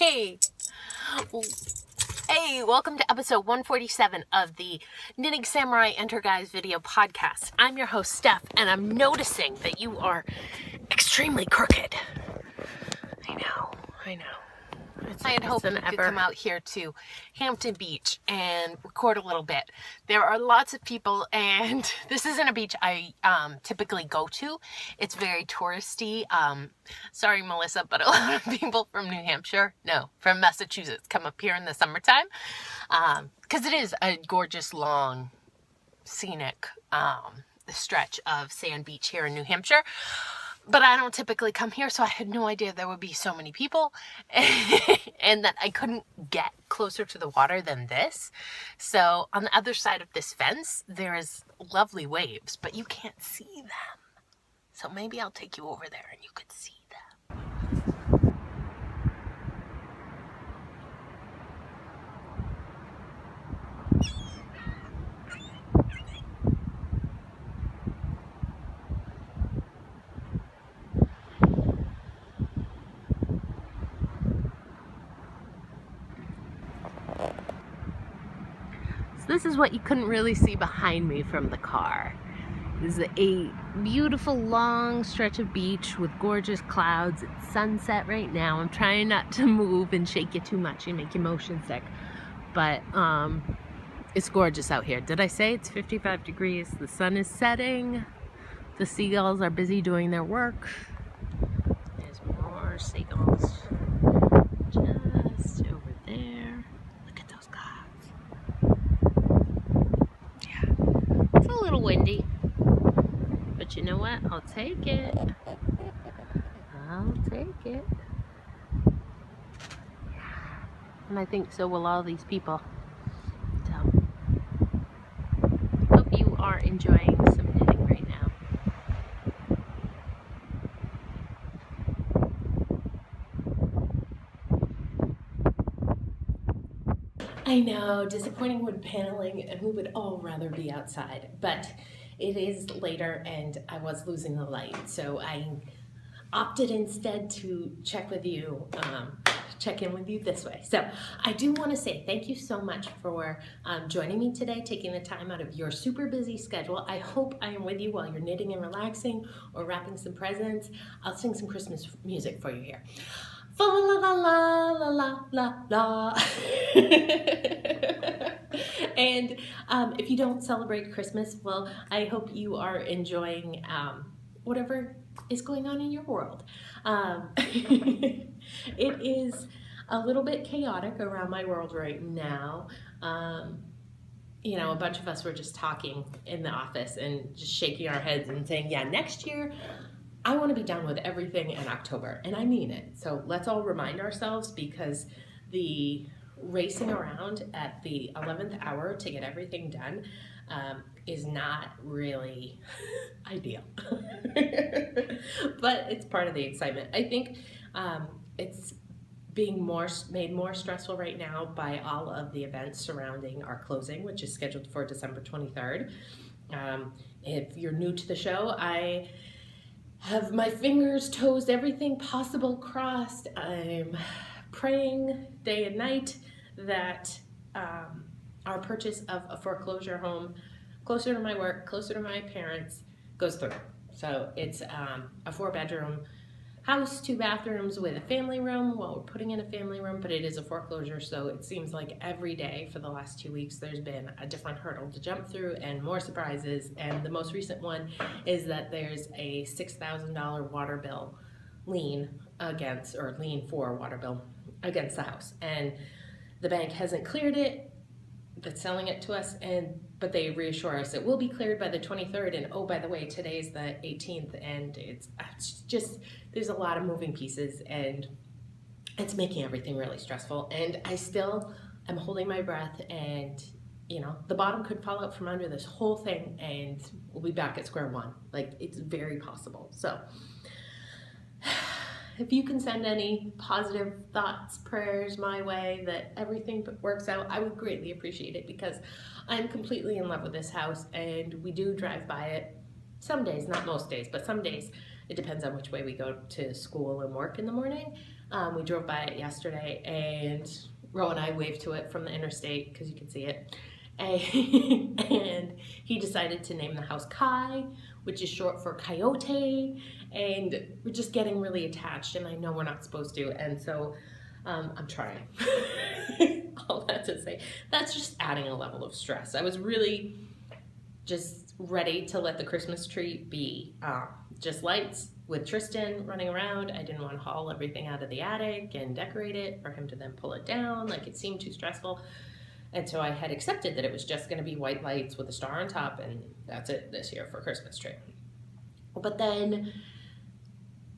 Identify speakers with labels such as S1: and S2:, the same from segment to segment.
S1: Hey! Hey, welcome to episode 147 of the Knitting Samurai Enter Guys video podcast. I'm your host, Steph, and I'm noticing that you are extremely crooked. I know. I had hoped we could come out here to Hampton Beach and record a little bit. There are lots of people, and this isn't a beach I typically go to. It's very touristy. Sorry, Melissa, but a lot of people from from Massachusetts come up here in the summertime because it is a gorgeous, long, scenic stretch of sand beach here in New Hampshire. But I don't typically come here, so I had no idea there would be so many people and that I couldn't get closer to the water than this. So on the other side of this fence, there is lovely waves, but you can't see them. So maybe I'll take you over there and you could see them. This is what you couldn't really see behind me from the car. This is a beautiful long stretch of beach with gorgeous clouds. It's sunset right now. I'm trying not to move and shake you too much and make you motion sick. But it's gorgeous out here. Did I say it's 55 degrees? The sun is setting. The seagulls are busy doing their work. There's more seagulls just over there. Look at those clouds. It's a little windy, but you know what? I'll take it. And I think so will all these people. So, hope you are enjoying some knitting right now. I know, disappointing wood paneling, and we would all rather be outside, but it is later and I was losing the light, so I opted instead to check in with you this way. So I do want to say thank you so much for joining me today, taking the time out of your super busy schedule. I hope I am with you while you're knitting and relaxing or wrapping some presents. I'll sing some Christmas music for you here. Fa la la la la la la la. And if you don't celebrate Christmas, well, I hope you are enjoying whatever is going on in your world. It is a little bit chaotic around my world right now. You know, a bunch of us were just talking in the office and just shaking our heads and saying, yeah, next year, I want to be done with everything in October, and I mean it. So let's all remind ourselves, because the racing around at the 11th hour to get everything done is not really ideal. But it's part of the excitement. I think it's being made more stressful right now by all of the events surrounding our closing, which is scheduled for December 23rd. If you're new to the show, I have my fingers, toes, everything possible crossed. I'm praying day and night that our purchase of a foreclosure home closer to my work, closer to my parents, goes through. So it's a 4-bedroom house, 2 bathrooms with a family room. Well, we're putting in a family room, but it is a foreclosure, so it seems like every day for the last 2 weeks there's been a different hurdle to jump through and more surprises. And the most recent one is that there's a $6,000 water bill lien for water bill against the house, and the bank hasn't cleared it. That's selling it to us, but they reassure us it will be cleared by the 23rd. And oh, by the way, today's the 18th, and it's just, there's a lot of moving pieces, and it's making everything really stressful. And I still am holding my breath, and you know, the bottom could fall out from under this whole thing, and we'll be back at square one. Like, it's very possible. So if you can send any positive thoughts, prayers my way that everything works out, I would greatly appreciate it, because I'm completely in love with this house, and we do drive by it some days, not most days, but some days. It depends on which way we go to school and work in the morning. We drove by it yesterday, and Ro and I waved to it from the interstate because you can see it. And he decided to name the house Kai, which is short for coyote, and we're just getting really attached, and I know we're not supposed to, and so I'm trying. All that to say, that's just adding a level of stress. I was really just ready to let the Christmas tree be just lights with Tristan running around. I didn't want to haul everything out of the attic and decorate it for him to then pull it down. Like, it seemed too stressful. And so I had accepted that it was just going to be white lights with a star on top, and that's it this year for Christmas tree. But then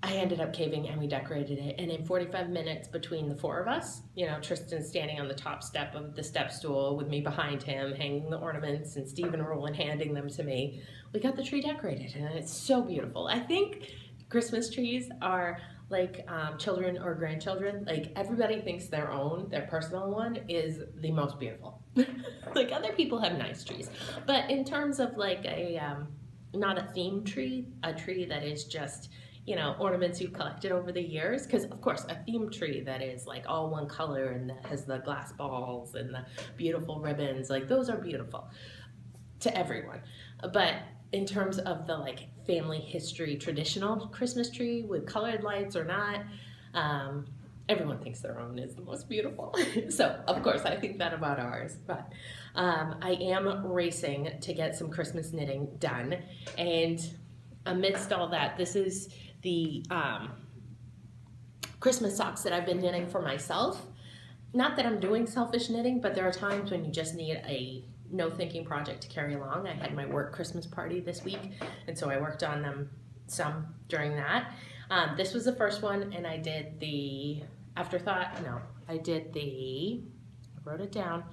S1: I ended up caving and we decorated it. And in 45 minutes between the four of us, you know, Tristan standing on the top step of the step stool with me behind him, hanging the ornaments, and Steve and Roland handing them to me, we got the tree decorated, and it's so beautiful. I think Christmas trees are like children or grandchildren. Like, everybody thinks their own, their personal one is the most beautiful. Like, other people have nice trees, but in terms of like a not a theme tree, a tree that is just, you know, ornaments you've collected over the years, because of course a theme tree that is like all one color and that has the glass balls and the beautiful ribbons, like, those are beautiful to everyone. But in terms of the like family history traditional Christmas tree with colored lights or not, everyone thinks their own is the most beautiful. So of course I think that about ours, but I am racing to get some Christmas knitting done, and amidst all that, this is the Christmas socks that I've been knitting for myself. Not that I'm doing selfish knitting, but there are times when you just need a no thinking project to carry along. I had my work Christmas party this week, and so I worked on them some during that. This was the first one, and I did the afterthought. No, I did the, I wrote it down,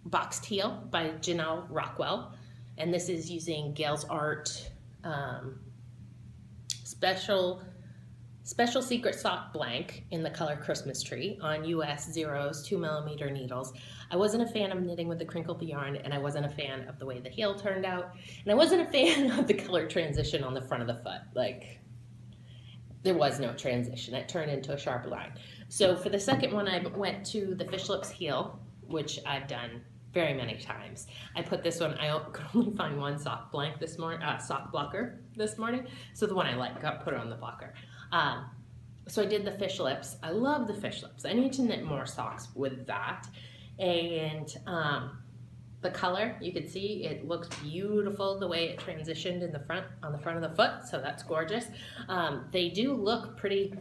S1: Box Teal by Janelle Rockwell, and this is using Gail's Art Special Secret Sock Blank in the color Christmas Tree on US Zeros 2mm needles. I wasn't a fan of knitting with the crinkled yarn, and I wasn't a fan of the way the heel turned out, and I wasn't a fan of the color transition on the front of the foot. Like, there was no transition. It turned into a sharp line. So for the second one, I went to the Fish Lips heel, which I've done very many times. I put this one, I could only find one sock blank this morning, sock blocker this morning, so the one I like, got put on the blocker. So I did the Fish Lips. I love the Fish Lips. I need to knit more socks with that. And the color, you can see it looks beautiful the way it transitioned in the front, on the front of the foot, so that's gorgeous. They do look pretty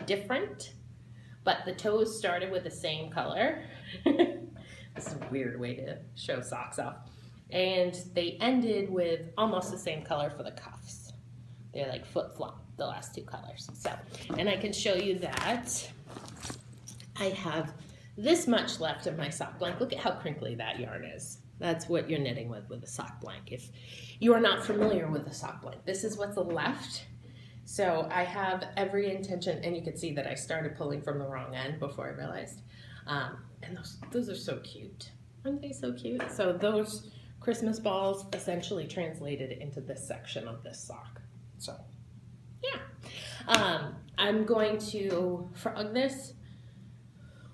S1: different, but the toes started with the same color. This is a weird way to show socks off. And they ended with almost the same color for the cuffs. They're like flip-flop, the last two colors. So, and I can show you that I have this much left of my sock blank. Look at how crinkly that yarn is. That's what you're knitting with a sock blank. If you are not familiar with a sock blank, this is what's left. So I have every intention, and you can see that I started pulling from the wrong end before I realized. And those are so cute. Aren't they so cute? So those Christmas balls essentially translated into this section of this sock. So, yeah. I'm going to frog this,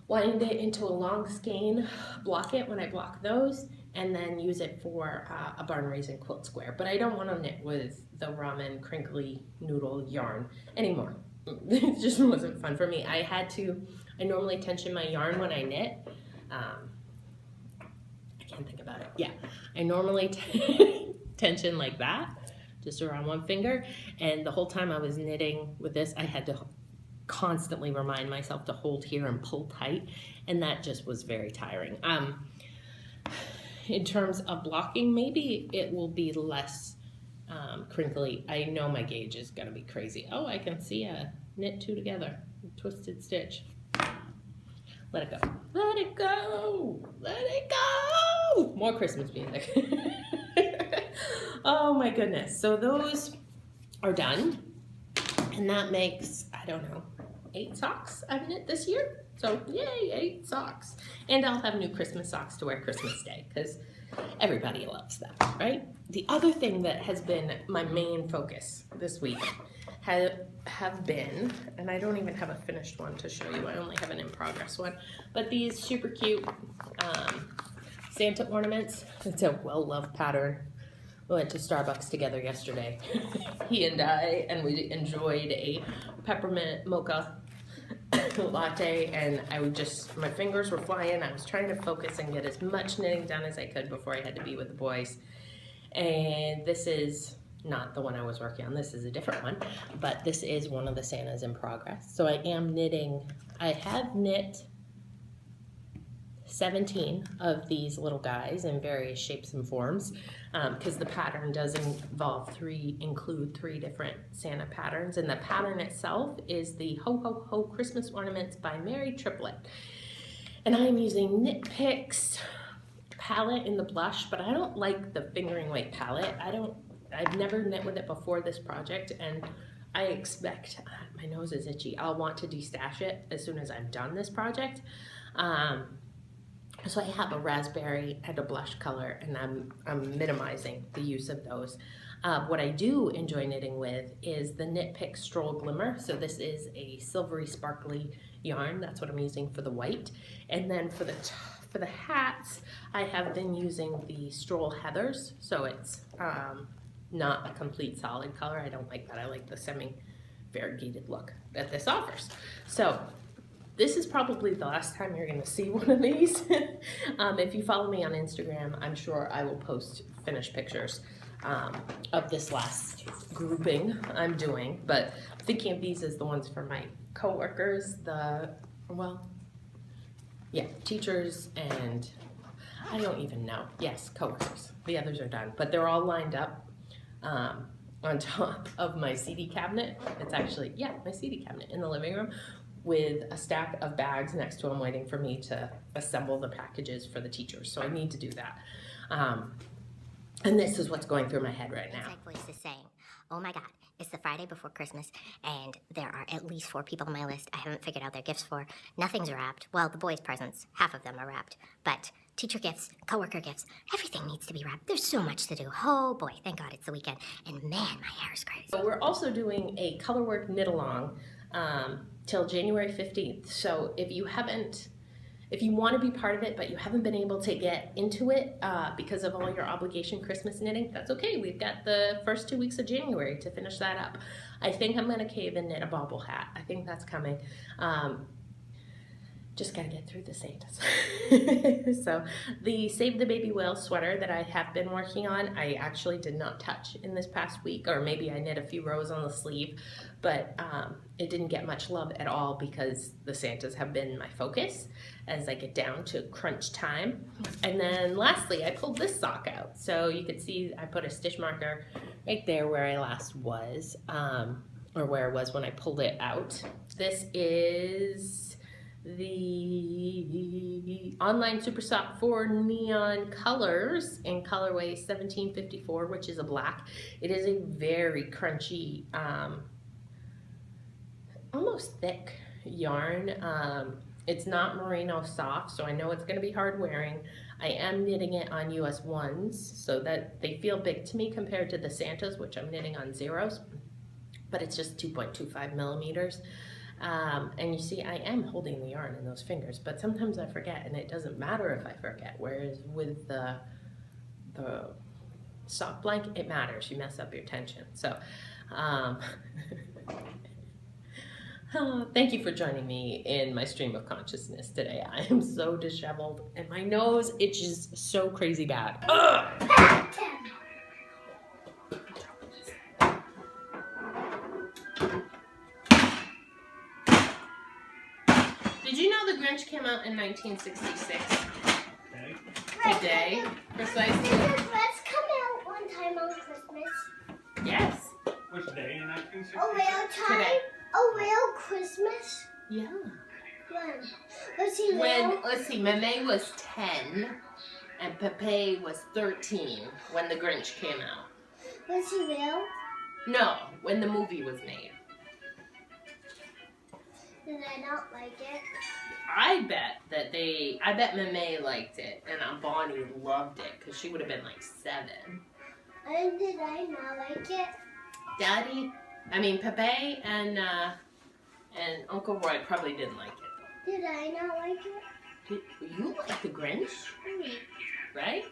S1: wind it into a long skein, block it when I block those, and then use it for a barn raising quilt square. But I don't want to knit with the ramen crinkly noodle yarn anymore. It just wasn't fun for me. I normally tension my yarn when I knit. I can't think about it. Yeah, I normally tension like that, just around one finger. And the whole time I was knitting with this, I had to constantly remind myself to hold here and pull tight, and that just was very tiring. In terms of blocking, maybe it will be less crinkly. I know my gauge is gonna be crazy. Oh, I can see a knit two together, twisted stitch. Let it go. Let it go. Let it go. More Christmas music. Oh my goodness. So those are done, and that makes, I don't know, 8 socks I've knit this year. So yay, 8 socks. And I'll have new Christmas socks to wear Christmas Day, because Everybody loves that, right? The other thing that has been my main focus this week have been, and I don't even have a finished one to show you, I only have an in progress one, but these super cute Santa ornaments. It's a well-loved pattern. We went to Starbucks together yesterday, he and I, and we enjoyed a peppermint mocha latte, and my fingers were flying. I was trying to focus and get as much knitting done as I could before I had to be with the boys. And this is not the one I was working on, this is a different one, but this is one of the Santas in progress. So I am knitting, I have knit 17 of these little guys in various shapes and forms, because the pattern does include three different Santa patterns, and the pattern itself is the Ho Ho Ho Christmas Ornaments by Mary Triplett. And I'm using Knit Picks palette in the blush, but I don't like the fingering weight palette. I've never knit with it before this project, and I expect, my nose is itchy, I'll want to destash it as soon as I'm done this project. So I have a raspberry and a blush color, and I'm minimizing the use of those. What I do enjoy knitting with is the Knit Pick Stroll Glimmer. So this is a silvery sparkly yarn. That's what I'm using for the white. And then for the hats, I have been using the Stroll Heathers. So it's not a complete solid color. I don't like that. I like the semi-variegated look that this offers. So this is probably the last time you're going to see one of these. If you follow me on Instagram, I'm sure I will post finished pictures of this last grouping I'm doing. But I'm thinking of these as the ones for my coworkers, teachers, and I don't even know. Yes, coworkers. The others are done, but they're all lined up on top of my CD cabinet. It's actually, my CD cabinet in the living room, with a stack of bags next to them waiting for me to assemble the packages for the teachers. So I need to do that. And this is what's going through my head right now.
S2: Inside voice is saying, oh my God, it's the Friday before Christmas, and there are at least 4 people on my list I haven't figured out their gifts for. Nothing's wrapped. Well, the boys' presents, half of them are wrapped. But teacher gifts, coworker gifts, everything needs to be wrapped. There's so much to do. Oh boy, thank God it's the weekend. And man, my hair is crazy.
S1: So we're also doing a colorwork knit along till January 15th. So if you want to be part of it, but you haven't been able to get into it because of all your obligation Christmas knitting, that's okay. We've got the first 2 weeks of January to finish that up. I think I'm going to cave and knit a bobble hat. I think that's coming. Just got to get through the Santas. So the Save the Baby Whale sweater that I have been working on, I actually did not touch in this past week, or maybe I knit a few rows on the sleeve, but it didn't get much love at all because the Santas have been my focus as I get down to crunch time. And then lastly, I pulled this sock out. So you could see I put a stitch marker right there where I last was, or where I was when I pulled it out. This is the online super sock for neon colors in colorway 1754, which is a black. It is a very crunchy, almost thick yarn. It's not merino soft, so I know it's going to be hard wearing. I am knitting it on US 1s so that they feel big to me compared to the Santas, which I'm knitting on 0s, but it's just 2.25 millimeters. And you see, I am holding the yarn in those fingers, but sometimes I forget, and it doesn't matter if I forget, whereas with the sock blanket, it matters. You mess up your tension. So, thank you for joining me in my stream of consciousness today. I am so disheveled, and my nose itches so crazy bad. Did you know the Grinch came out in 1966? Today, precisely.
S3: Did the Grinch come out one time on Christmas?
S1: Yes.
S4: Which day in 1966?
S3: A real time?
S1: Today.
S3: A real Christmas?
S1: Yeah.
S3: When? Was he real?
S1: Let's see, Meme was 10 and Pepe was 13 when the Grinch came out.
S3: Was he real?
S1: No, when the movie was made.
S3: Did I not like it?
S1: I bet Mame liked it, and Aunt Bonnie loved it, because she would have been like 7.
S3: And did I not like it?
S1: Pepe and Uncle Roy probably didn't like it.
S3: Did I not like it?
S1: You like the Grinch? Right?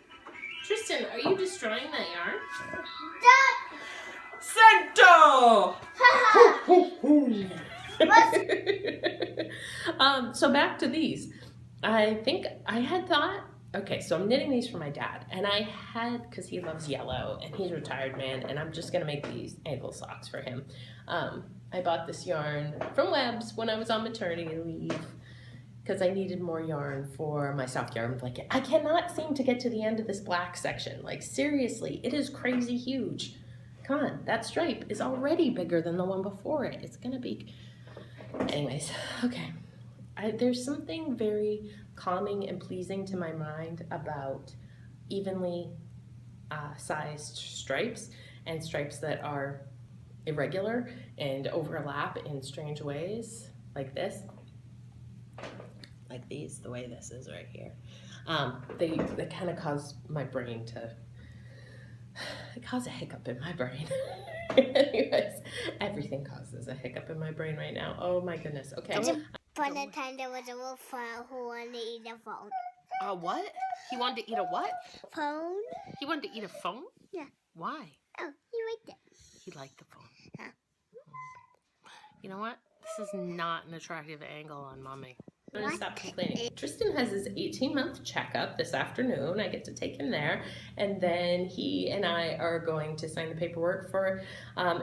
S1: Tristan, are you destroying that yarn? Sento! So back to these. I think I had thought, okay, so I'm knitting these for my dad, and I had, because he loves yellow, and he's a retired man, and I'm just gonna make these ankle socks for him. I bought this yarn from Webb's when I was on maternity leave, because I needed more yarn for my soft yarn blanket. I cannot seem to get to the end of this black section. Like, seriously, it is crazy huge. Come on, that stripe is already bigger than the one before it. It's gonna be, anyways, okay. There's something very calming and pleasing to my mind about evenly sized stripes and stripes that are irregular and overlap in strange ways, like this. Like these, the way this is right here. They kind of cause my brain to, it causes a hiccup in my brain. Anyways, everything causes a hiccup in my brain right now. Oh my goodness, okay.
S3: One time there was a little phone who wanted to eat a phone.
S1: A what? He wanted to eat a what?
S3: Phone?
S1: He wanted to eat a phone?
S3: Yeah.
S1: Why?
S3: Oh, he liked it.
S1: He liked the phone.
S3: Yeah.
S1: You know what? This is not an attractive angle on Mommy. I'm gonna
S3: What?
S1: stop complaining. Tristan has his 18-month checkup this afternoon. I get to take him there, and then he and I are going to sign the paperwork for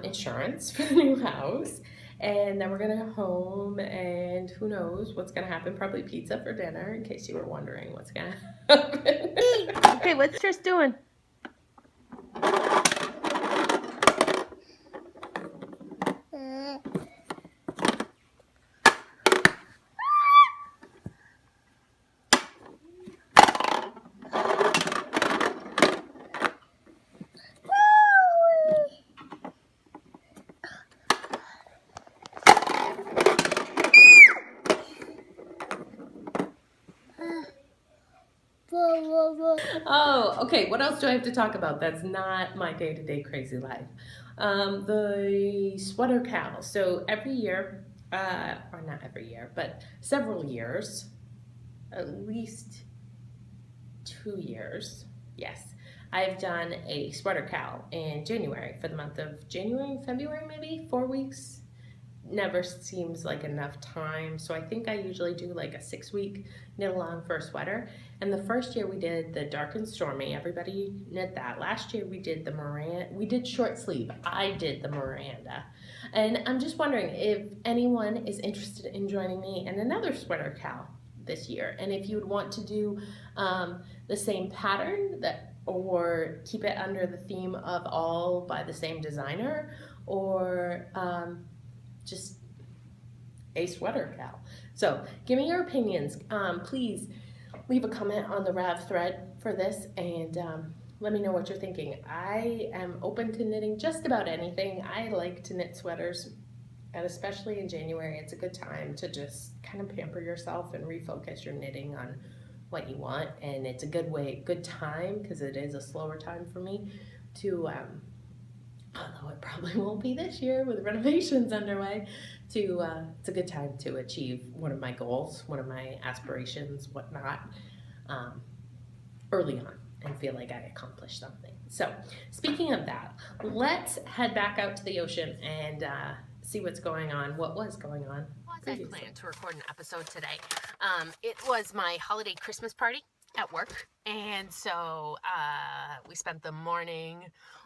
S1: insurance for the new house, and then we're gonna go home, and who knows what's gonna happen. Probably pizza for dinner, in case you were wondering what's gonna happen. Okay, what's Tris doing? Oh, okay. What else do I have to talk about? That's not my day-to-day crazy life. The sweater cowl. So every year, or not every year, but several years, at least 2 years, yes, I've done a sweater cowl in January for the month of January and February, maybe 4 weeks. Never seems like enough time, so I think I usually do like a 6-week knit along for a sweater. And the first year we did the dark and stormy, everybody knit that. Last year we did the Miranda, we did short sleeve. I did the Miranda. And I'm just wondering if anyone is interested in joining me in another sweater cowl this year, and if you would want to do the same pattern or keep it under the theme of all by the same designer, or just a sweater cowl. So give me your opinions. Please leave a comment on the Rav thread for this, and let me know what you're thinking. I am open to knitting just about anything. I like to knit sweaters, and especially in January, it's a good time to just kind of pamper yourself and refocus your knitting on what you want. And it's a good time, because it is a slower time for me to although it probably won't be this year with renovations underway, it's a good time to achieve one of my goals, one of my aspirations, whatnot, early on, and feel like I accomplished something. So speaking of that, let's head back out to the ocean and see what's going on, what was going on. I planned to record an episode today. It was my holiday Christmas party at work, and so we spent the morning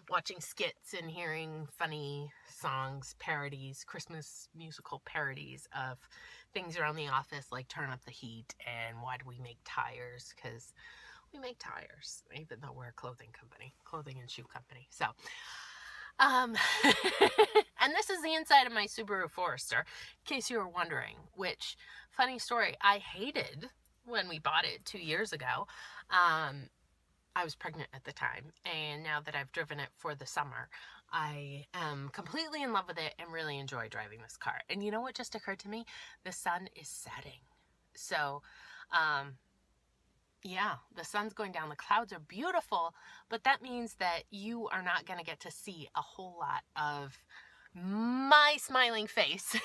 S1: watching skits and hearing funny songs, parodies, Christmas musical parodies of things around the office, like Turn Up the Heat and Why Do We Make Tires? Because we make tires, even though we're a clothing and shoe company. So and this is the inside of my Subaru Forester, in case you were wondering, which, funny story, I hated when we bought it 2 years ago. I was pregnant at the time, and now that I've driven it for the summer, I am completely in love with it and really enjoy driving this car. And you know what just occurred to me? The sun is setting. So, yeah, the sun's going down. The clouds are beautiful, but that means that you are not going to get to see a whole lot of my smiling face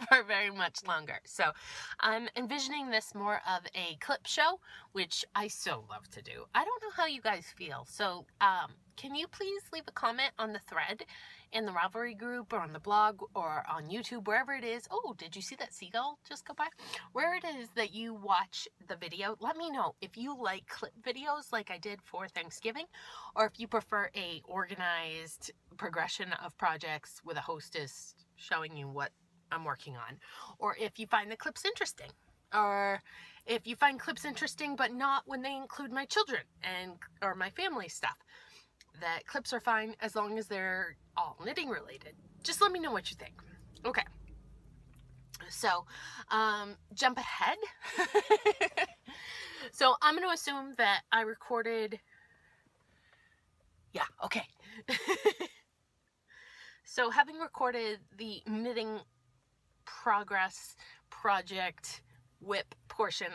S1: for very much longer. So I'm envisioning this more of a clip show, which I so love to do. I don't know how you guys feel. So can you please leave a comment on the thread in the Ravelry group or on the blog or on YouTube, wherever it is. Oh, did you see that seagull just go by? Where it is that you watch the video, let me know if you like clip videos like I did for Thanksgiving, or if you prefer a organized progression of projects with a hostess showing you what I'm working on, or if you find the clips interesting, or if you find clips interesting but not when they include my children and or my family stuff. That clips are fine as long as they're all knitting related. Just let me know what you think. Okay, so jump ahead. So I'm going to assume that I recorded, yeah, okay. So having recorded the knitting progress project whip portion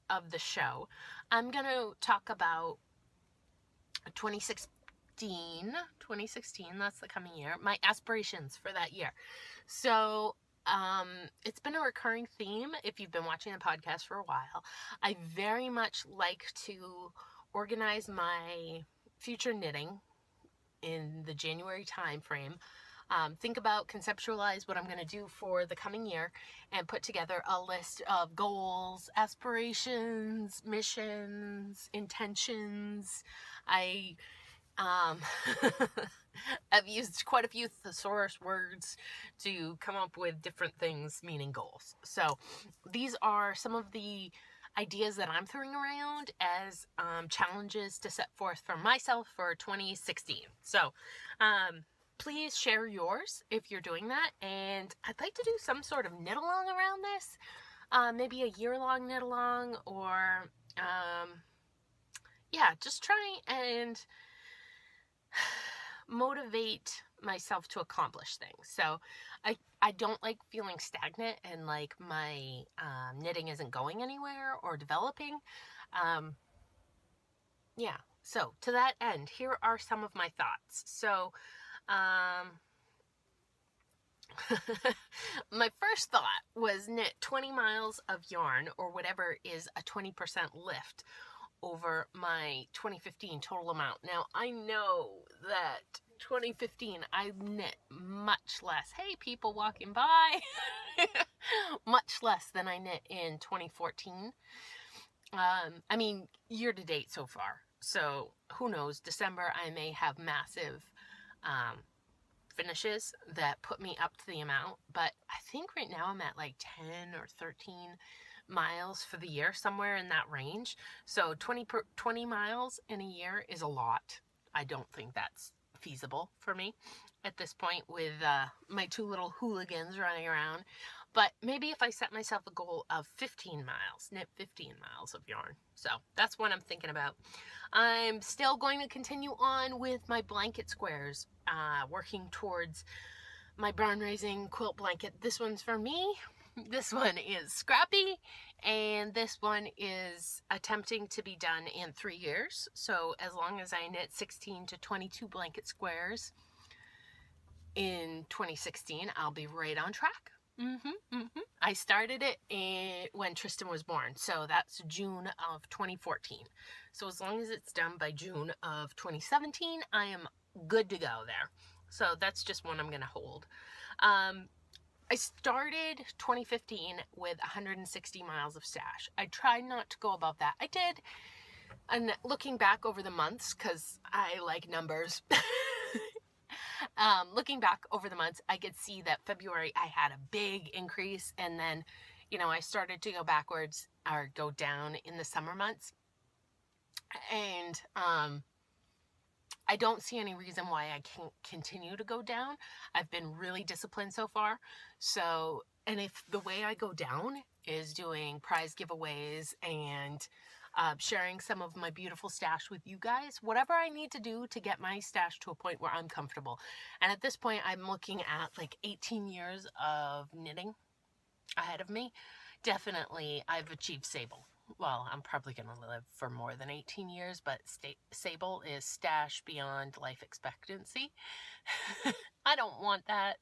S1: of the show, I'm going to talk about 2016, that's the coming year, my aspirations for that year. So it's been a recurring theme if you've been watching the podcast for a while. I very much like to organize my future knitting in the January time frame. Think about, conceptualize what I'm going to do for the coming year, and put together a list of goals, aspirations, missions, intentions. I've used quite a few thesaurus words to come up with different things meaning goals. So these are some of the ideas that I'm throwing around as challenges to set forth for myself for 2016. So please share yours if you're doing that. And I'd like to do some sort of knit along around this. Maybe a year-long knit along, or yeah, just try and motivate myself to accomplish things. So I don't like feeling stagnant and like my knitting isn't going anywhere or developing. Yeah, so to that end, here are some of my thoughts. So my first thought was knit 20 miles of yarn, or whatever is a 20% lift over my 2015 total amount. Now, I know that 2015 I knit much less. Hey, people walking by. Much less than I knit in 2014. I mean, year to date so far. So who knows, December I may have massive finishes that put me up to the amount. But I think right now I'm at like 10 or 13 miles for the year, somewhere in that range. So 20 miles in a year is a lot. I don't think that's feasible for me at this point with my two little hooligans running around. But maybe if I set myself a goal of 15 miles, knit 15 miles of yarn. So that's what I'm thinking about. I'm still going to continue on with my blanket squares, working towards my barn raising quilt blanket. This one's for me. This one is scrappy, and this one is attempting to be done in 3 years. So as long as I knit 16 to 22 blanket squares in 2016, I'll be right on track. I started it when Tristan was born, so that's June of 2014. So as long as it's done by June of 2017, I am good to go there. So that's just one I'm going to hold. I started 2015 with 160 miles of stash. I tried not to go above that. I did. And looking back over the months, because I like numbers, looking back over the months, I could see that February I had a big increase. And then, you know, I started to go backwards or go down in the summer months. And I don't see any reason why I can't continue to go down. I've been really disciplined so far. So, and if the way I go down is doing prize giveaways and sharing some of my beautiful stash with you guys. Whatever I need to do to get my stash to a point where I'm comfortable. And at this point, I'm looking at like 18 years of knitting ahead of me. Definitely, I've achieved sable. Well, I'm probably going to live for more than 18 years, but sable is stash beyond life expectancy. I don't want that.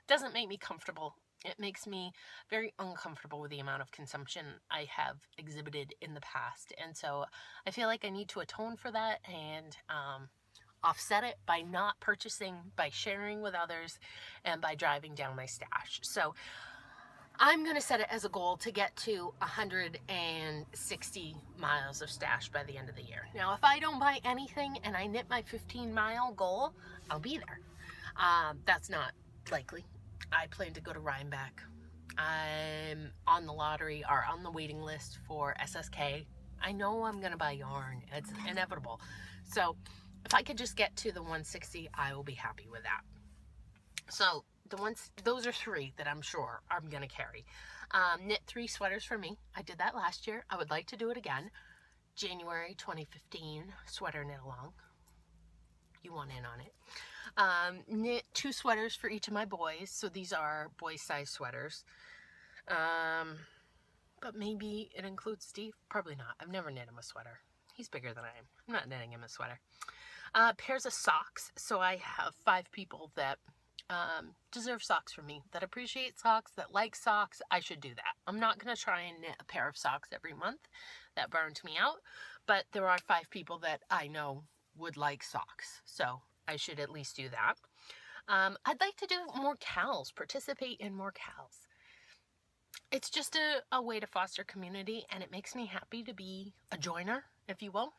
S1: Doesn't make me comfortable. It makes me very uncomfortable with the amount of consumption I have exhibited in the past. And so I feel like I need to atone for that and offset it by not purchasing, by sharing with others, and by driving down my stash. So I'm going to set it as a goal to get to 160 miles of stash by the end of the year. Now, if I don't buy anything and I knit my 15-mile goal, I'll be there. That's not likely. I plan to go to Rhinebeck. I'm on the lottery or on the waiting list for SSK. I know I'm going to buy yarn. It's inevitable. So if I could just get to the 160, I will be happy with that. So those are 3 that I'm sure I'm going to carry. Knit 3 sweaters for me. I did that last year. I would like to do it again. January 2015 sweater knit along. You want in on it. Knit 2 sweaters for each of my boys. So these are boy size sweaters. But maybe it includes Steve. Probably not. I've never knit him a sweater. He's bigger than I am. I'm not knitting him a sweater. Pairs of socks. So I have 5 people that deserve socks from me, that appreciate socks, that like socks. I should do that. I'm not going to try and knit a pair of socks every month. That burned me out. But there are 5 people that I know would like socks. So I should at least do that. I'd like to do more cowls, participate in more cowls. It's just a way to foster community, and it makes me happy to be a joiner, if you will.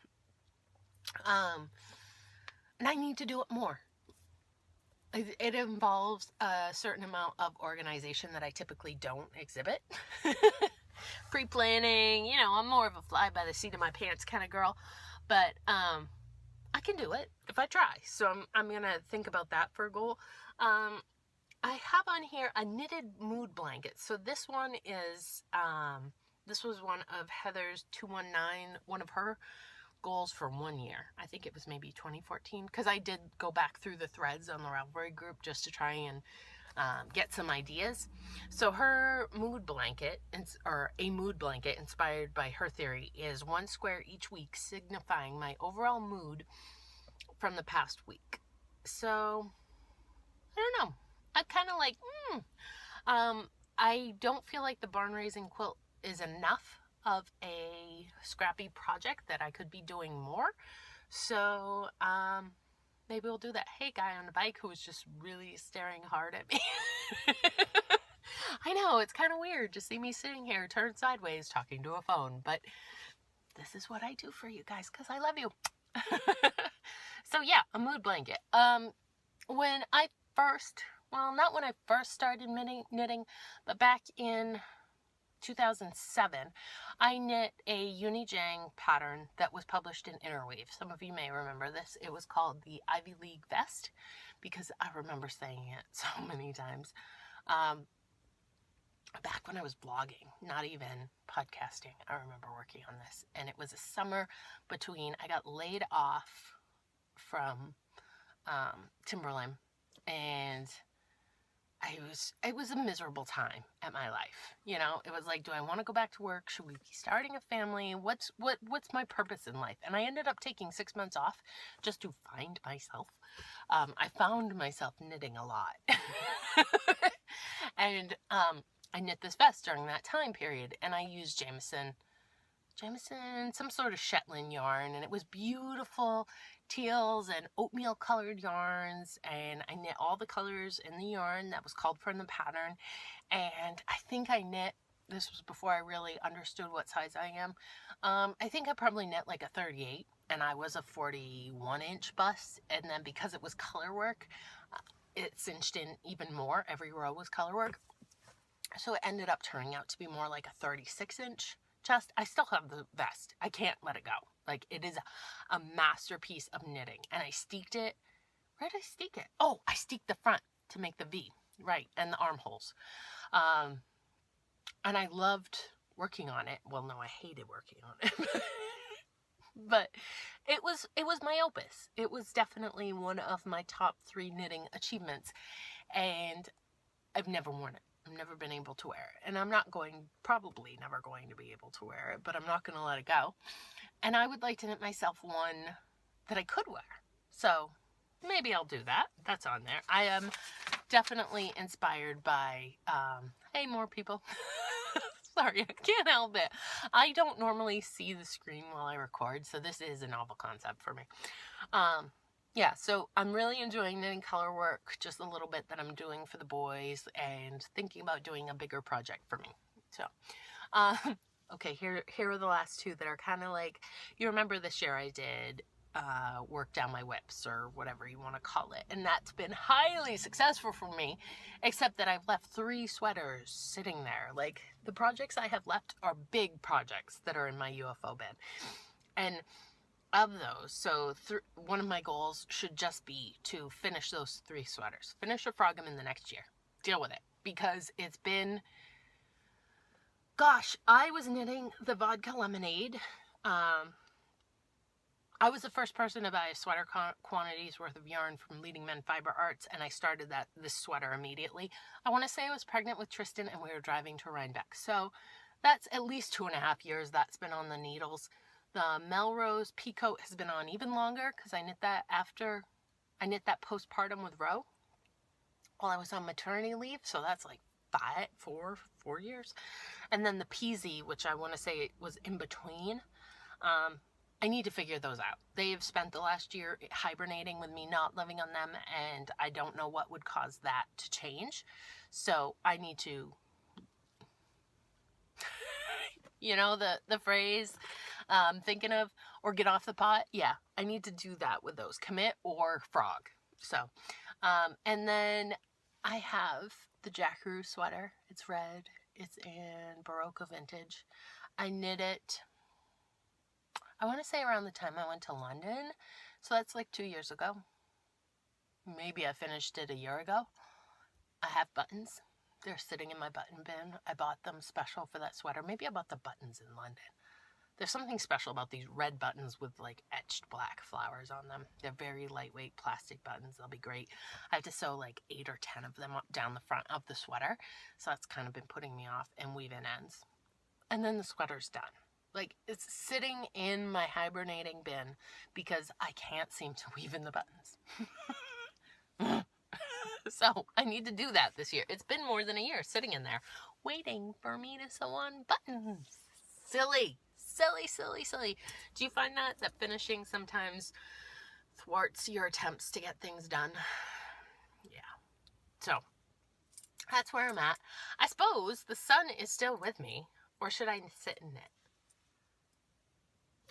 S1: And I need to do it more. It involves a certain amount of organization that I typically don't exhibit. Pre-planning, I'm more of a fly by the seat of my pants kind of girl, but I can do it if I try. So I'm gonna think about that for a goal. I have on here a knitted mood blanket. So this one is this was one of Heather's 219, one of her goals for 1 year. I think it was maybe 2014, because I did go back through the threads on the Ravelry group just to try and get some ideas. So her mood blanket, or a mood blanket inspired by her theory, is 1 square each week, signifying my overall mood from the past week. So I don't know. I'm kind of like, I don't feel like the barn raising quilt is enough of a scrappy project that I could be doing more. So maybe we'll do that. Hey, guy on the bike who was just really staring hard at me. I know, it's kind of weird to see me sitting here turned sideways talking to a phone, but this is what I do for you guys because I love you. So yeah, a mood blanket. When I first, not when I first started knitting, but back in 2007, I knit a Unijang pattern that was published in Interweave. Some of you may remember this. It was called the Ivy League Vest, because I remember saying it so many times. Back when I was blogging, not even podcasting, I remember working on this. And it was a summer between, I got laid off from Timberland, and it was a miserable time at my life. It was like, do I want to go back to work? Should we be starting a family? What's my purpose in life? And I ended up taking 6 months off just to find myself. I found myself knitting a lot. And I knit this vest during that time period, and I used Jameson, some sort of Shetland yarn, and it was beautiful teals and oatmeal colored yarns, and I knit all the colors in the yarn that was called for in the pattern. And I think this was before I really understood what size I am. I think I probably knit like a 38, and I was a 41-inch bust, and then because it was color work, it cinched in even more. Every row was color work. So it ended up turning out to be more like a 36-inch chest. I still have the vest. I can't let it go. Like, it is a masterpiece of knitting. And I steeked it. Where did I steek it? Oh, I steeked the front to make the V. Right. And the armholes. And I loved working on it. Well, no, I hated working on it. But it was my opus. It was definitely one of my top 3 knitting achievements, and I've never worn it. I've never been able to wear it, and I'm probably never going to be able to wear it, but I'm not going to let it go. And I would like to knit myself one that I could wear. So maybe I'll do that. That's on there. I am definitely inspired by, hey, more people. Sorry, I can't help it. I don't normally see the screen while I record, so this is a novel concept for me. Yeah, so I'm really enjoying knitting color work, just a little bit that I'm doing for the boys, and thinking about doing a bigger project for me. So, okay, here are the last 2 that are kind of like, you remember this year I did work down my whips, or whatever you want to call it, and that's been highly successful for me, except that I've left 3 sweaters sitting there. Like, the projects I have left are big projects that are in my UFO bin, and of those, so one of my goals should just be to finish those 3 sweaters, finish or frog them in the next year, deal with it, because it's been, gosh, I was knitting the vodka lemonade. I was the first person to buy a sweater quantities worth of yarn from Leading Men Fiber Arts, and I started this sweater immediately. I want to say I was pregnant with Tristan, and we were driving to Rhinebeck. So that's at least 2.5 years that's been on the needles. The Melrose Peacoat has been on even longer, because I knit that postpartum with Ro while I was on maternity leave. So that's like 4 years. And then the Peasy, which I want to say was in between. I need to figure those out. They have spent the last year hibernating with me not living on them, and I don't know what would cause that to change. So I need to, you know, the phrase, thinking of, or get off the pot. Yeah, I need to do that with those, commit or frog. So, and then I have the Jackaroo sweater. It's red. It's in Barocco Vintage. I knit it, I want to say around the time I went to London. So that's like 2 years ago. Maybe I finished it a year ago. I have buttons. They're sitting in my button bin. I bought them special for that sweater. Maybe I bought the buttons in London. There's something special about these red buttons with like etched black flowers on them. They're very lightweight plastic buttons. They'll be great. I have to sew like 8 or 10 of them up down the front of the sweater. So that's kind of been putting me off, and weave in ends. And then the sweater's done. Like, it's sitting in my hibernating bin because I can't seem to weave in the buttons. So I need to do that this year. It's been more than a year sitting in there waiting for me to sew on buttons. Silly. Do you find that finishing sometimes thwarts your attempts to get things done? Yeah. So that's where I'm at. I suppose the sun is still with me, or should I sit and knit?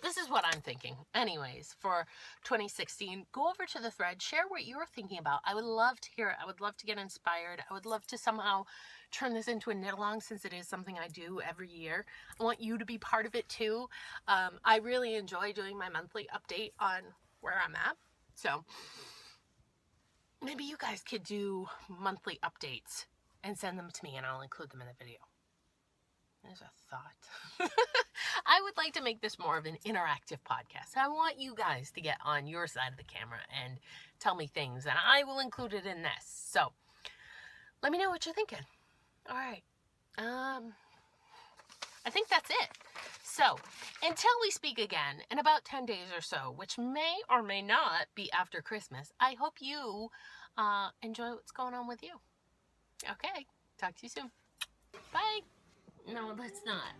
S1: This is what I'm thinking. Anyways, for 2016, go over to the thread, share what you're thinking about. I would love to hear it. I would love to get inspired. I would love to somehow turn this into a knit along, since it is something I do every year. I want you to be part of it too. I really enjoy doing my monthly update on where I'm at. So maybe you guys could do monthly updates and send them to me, and I'll include them in the video. There's a thought. I would like to make this more of an interactive podcast. I want you guys to get on your side of the camera and tell me things, and I will include it in this. So let me know what you're thinking. All right. I think that's it. So until we speak again in about 10 days or so, which may or may not be after Christmas, I hope you enjoy what's going on with you. Okay. Talk to you soon. Bye. No, let's not.